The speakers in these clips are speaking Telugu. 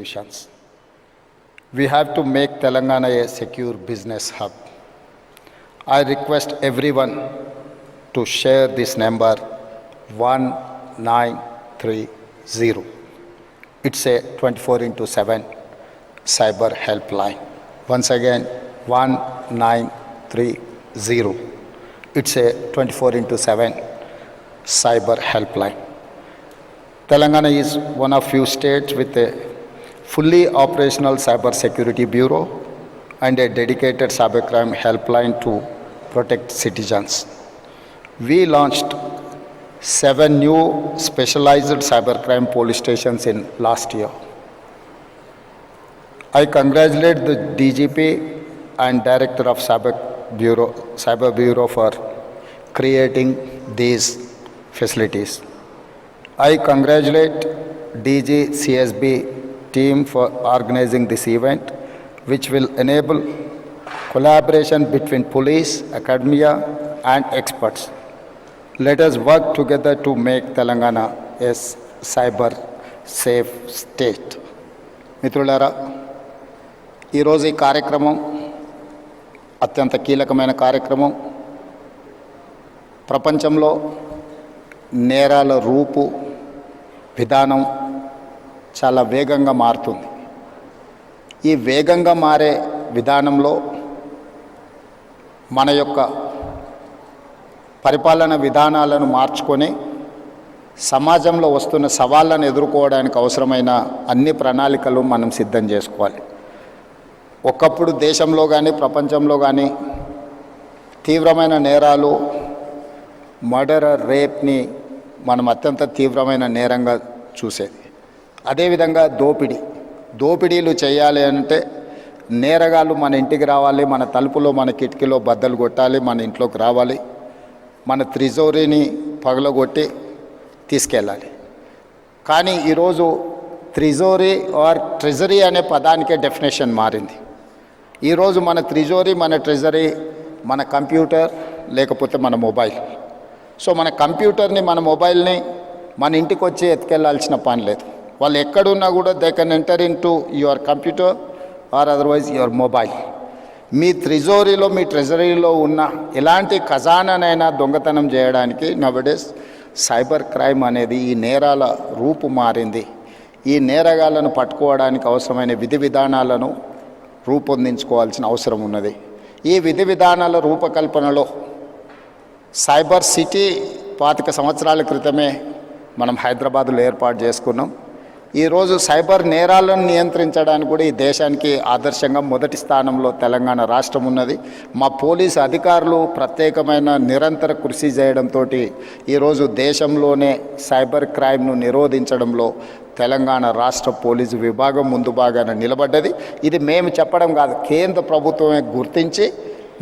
solutions. We have to make Telangana a secure business hub. I request everyone to share this number 1930. It's a 24/7 cyber helpline. Once again, 1930. It's a 24/7 cyber helpline. Telangana is one of few states with a fully operational cyber security bureau and a dedicated cybercrime helpline to protect citizens. We launched 7 new specialized cybercrime police stations in last year. I congratulate the DGP and Director of Cyber Bureau for creating these facilities. I congratulate DG CSB team for organizing this event, which will enable collaboration between police, academia, and experts. Let us work together to make Telangana a cyber safe state. మిత్రులారా, ఈరోజు ఈ కార్యక్రమం అత్యంత కీలకమైన కార్యక్రమం. ప్రపంచంలో నేరాల రూపు విధానం చాలా వేగంగా మారుతుంది. ఈ వేగంగా మారే విధానంలో మన యొక్క పరిపాలన విధానాలను మార్చుకొని సమాజంలో వస్తున్న సవాళ్ళను ఎదుర్కోవడానికి అవసరమైన అన్ని ప్రణాళికలు మనం సిద్ధం చేసుకోవాలి. ఒకప్పుడు దేశంలో కానీ ప్రపంచంలో కానీ తీవ్రమైన నేరాలు, మర్డర్, రేప్ని మనం అత్యంత తీవ్రమైన నేరంగా చూసేది. అదేవిధంగా దోపిడీలు చేయాలి అంటే నేరగాళ్ళు మన ఇంటికి రావాలి, మన తలుపులో మన కిటికీలో బద్దలు కొట్టాలి, మన ఇంట్లోకి రావాలి, మన త్రిజోరీని పగలగొట్టి తీసుకెళ్ళాలి. కానీ ఈరోజు త్రిజోరీ ఆర్ ట్రెజరీ అనే పదానికే డెఫినేషన్ మారింది. ఈరోజు మన త్రిజోరీ, మన ట్రెజరీ మన కంప్యూటర్ లేకపోతే మన మొబైల్. సో మన కంప్యూటర్ని, మన మొబైల్ని మన ఇంటికి వచ్చి ఎత్తుకెళ్లాల్సిన పని లేదు. వాళ్ళు ఎక్కడున్నా కూడా they can enter into your computer or otherwise your mobile. మీ త్రిజోరీలో, మీ ట్రెజరీలో ఉన్న ఎలాంటి ఖజానానైనా దొంగతనం చేయడానికి నవడేస్ సైబర్ క్రైమ్ అనేది ఈ నేరాల రూపు మారింది. ఈ నేరగాళ్లను పట్టుకోవడానికి అవసరమైన విధి విధానాలను రూపొందించుకోవాల్సిన అవసరం ఉన్నది. ఈ విధి విధానాల రూపకల్పనలో సైబర్ సిటీ 25 సంవత్సరాల క్రితమే మనం హైదరాబాద్లో ఏర్పాటు చేసుకున్నాం. ఈరోజు సైబర్ నేరాలను నియంత్రించడానికి కూడా ఈ దేశానికి ఆదర్శంగా మొదటి స్థానంలో తెలంగాణ రాష్ట్రం ఉన్నది. మా పోలీసు అధికారులు ప్రత్యేకమైన నిరంతర కృషి చేయడంతో ఈరోజు దేశంలోనే సైబర్ క్రైమ్ను నిరోధించడంలో తెలంగాణ రాష్ట్ర పోలీసు విభాగం ముందు భాగాన నిలబడ్డది. ఇది మేము చెప్పడం కాదు, కేంద్ర ప్రభుత్వమే గుర్తించి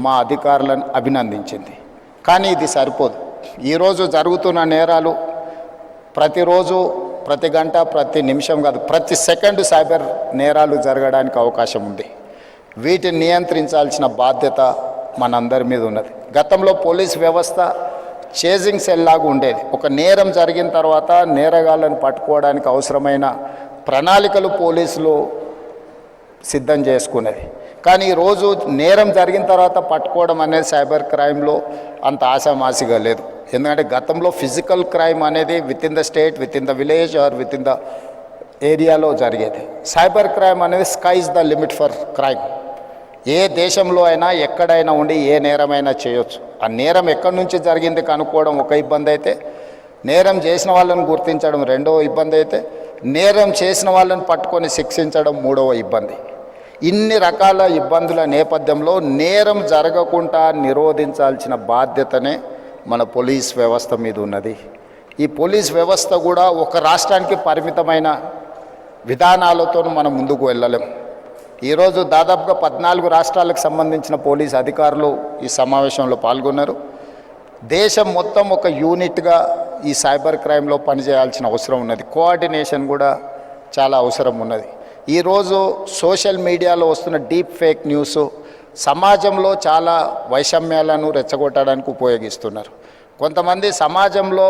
మా అధికారులను అభినందించింది. కానీ ఇది సరిపోదు. ఈరోజు జరుగుతున్న నేరాలు ప్రతిరోజు, ప్రతి గంట, ప్రతి నిమిషం కాదు, ప్రతి సెకండ్ సైబర్ నేరాలు జరగడానికి అవకాశం ఉంది. వీటిని నియంత్రించాల్సిన బాధ్యత మనందరి మీద ఉన్నది. గతంలో పోలీస్ వ్యవస్థ చేజింగ్ సెల్ లాగా ఉండేది. ఒక నేరం జరిగిన తర్వాత నేరగాళ్ళను పట్టుకోవడానికి అవసరమైన ప్రణాళికలు పోలీసులు సిద్ధం చేసుకునేది. కానీ ఈరోజు నేరం జరిగిన తర్వాత పట్టుకోవడం అనేది సైబర్ క్రైమ్లో అంత ఆశామాసిగా లేదు. ఎందుకంటే గతంలో ఫిజికల్ క్రైమ్ అనేది within the state, within the village or within the ఏరియాలో జరిగేది. సైబర్ క్రైమ్ అనేది sky is the limit for crime. ఏ దేశంలో అయినా ఎక్కడైనా ఉండి ఏ నేరమైనా చేయొచ్చు. ఆ నేరం ఎక్కడి నుంచి జరిగింది కనుక్కోవడం ఒక ఇబ్బంది అయితే, నేరం చేసిన వాళ్ళని గుర్తించడం రెండవ ఇబ్బంది అయితే, నేరం చేసిన వాళ్ళని పట్టుకొని శిక్షించడం మూడవ ఇబ్బంది. ఇన్ని రకాల ఇబ్బందుల నేపథ్యంలో నేరం జరగకుండా నిరోధించాల్సిన బాధ్యతనే మన పోలీస్ వ్యవస్థ మీద ఉన్నది. ఈ పోలీస్ వ్యవస్థ కూడా ఒక రాష్ట్రానికి పరిమితమైన విధానాలతో మనం ముందుకు వెళ్ళలేం. ఈరోజు దాదాపుగా 14 రాష్ట్రాలకు సంబంధించిన పోలీస్ అధికారులు ఈ సమావేశంలో పాల్గొన్నారు. దేశం మొత్తం ఒక యూనిట్గా ఈ సైబర్ క్రైమ్లో పనిచేయాల్సిన అవసరం ఉన్నది. కోఆర్డినేషన్ కూడా చాలా అవసరం ఉన్నది. ఈరోజు సోషల్ మీడియాలో వస్తున్న డీప్ ఫేక్ న్యూస్ సమాజంలో చాలా వైషమ్యాలను రెచ్చగొట్టడానికి ఉపయోగిస్తున్నారు. కొంతమంది సమాజంలో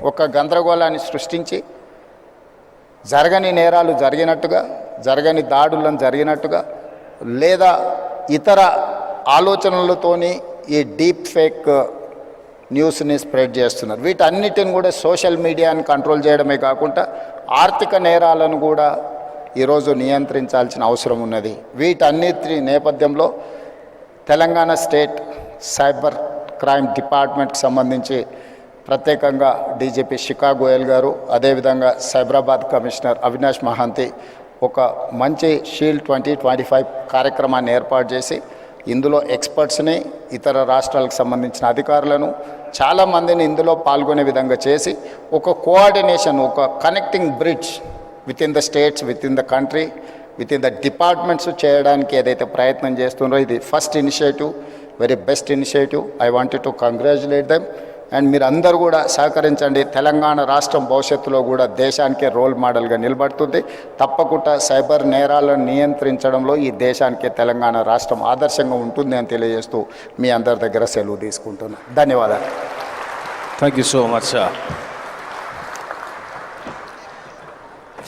ఒక గందరగోళాన్ని సృష్టించి జరగని నేరాలు జరిగినట్టుగా, జరగని దాడులను జరిగినట్టుగా, లేదా ఇతర ఆలోచనలతోని ఈ డీప్ ఫేక్ న్యూస్ని స్ప్రెడ్ చేస్తున్నారు. వీటన్నిటిని కూడా సోషల్ మీడియాని కంట్రోల్ చేయడమే కాకుండా ఆర్థిక నేరాలను కూడా ఈరోజు నియంత్రించాల్సిన అవసరం ఉన్నది. వీటన్నిటి నేపథ్యంలో తెలంగాణ స్టేట్ సైబర్ క్రైమ్ డిపార్ట్మెంట్కి సంబంధించి ప్రత్యేకంగా డీజీపీ శిఖా గోయల్ గారు, అదేవిధంగా సైబరాబాద్ కమిషనర్ అవినాష్ మహాంతి ఒక మంచి షీల్డ్ 2025 కార్యక్రమాన్ని ఏర్పాటు చేసి ఇందులో ఎక్స్పర్ట్స్ని, ఇతర రాష్ట్రాలకు సంబంధించిన అధికారులను చాలామందిని ఇందులో పాల్గొనే విధంగా చేసి ఒక కోఆర్డినేషన్, ఒక connecting bridge with in the states, with in the country, with in the departments చేయడానికి ఏదైతే ప్రయత్నం చేస్తున్నారో ఇది first initiative, very best initiative. I wanted to congratulate them. And మీరు అందరూ కూడా సహకరించండి. తెలంగాణ రాష్ట్రం భవిష్యత్తులో కూడా దేశానికే రోల్ మోడల్గా నిలబడుతుంది. తప్పకుండా సైబర్ నేరాలను నియంత్రించడంలో ఈ దేశానికే తెలంగాణ రాష్ట్రం ఆదర్శంగా ఉంటుంది అని తెలియజేస్తూ మీ అందరి దగ్గర సెలవు తీసుకుంటున్నాను. ధన్యవాదాలు. Thank you so much, sir.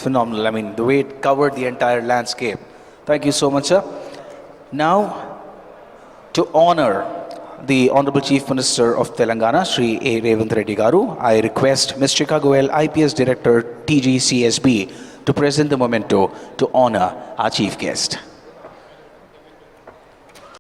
Phenomenal. I mean, the way it covered the entire landscape. Thank you so much, sir. Now, to honor the Honorable Chief Minister of Telangana, Shri A. Revanth Reddy Garu, I request Ms. Shikha Goyal, IPS Director, TGCSB, to present the memento to honor our chief guest.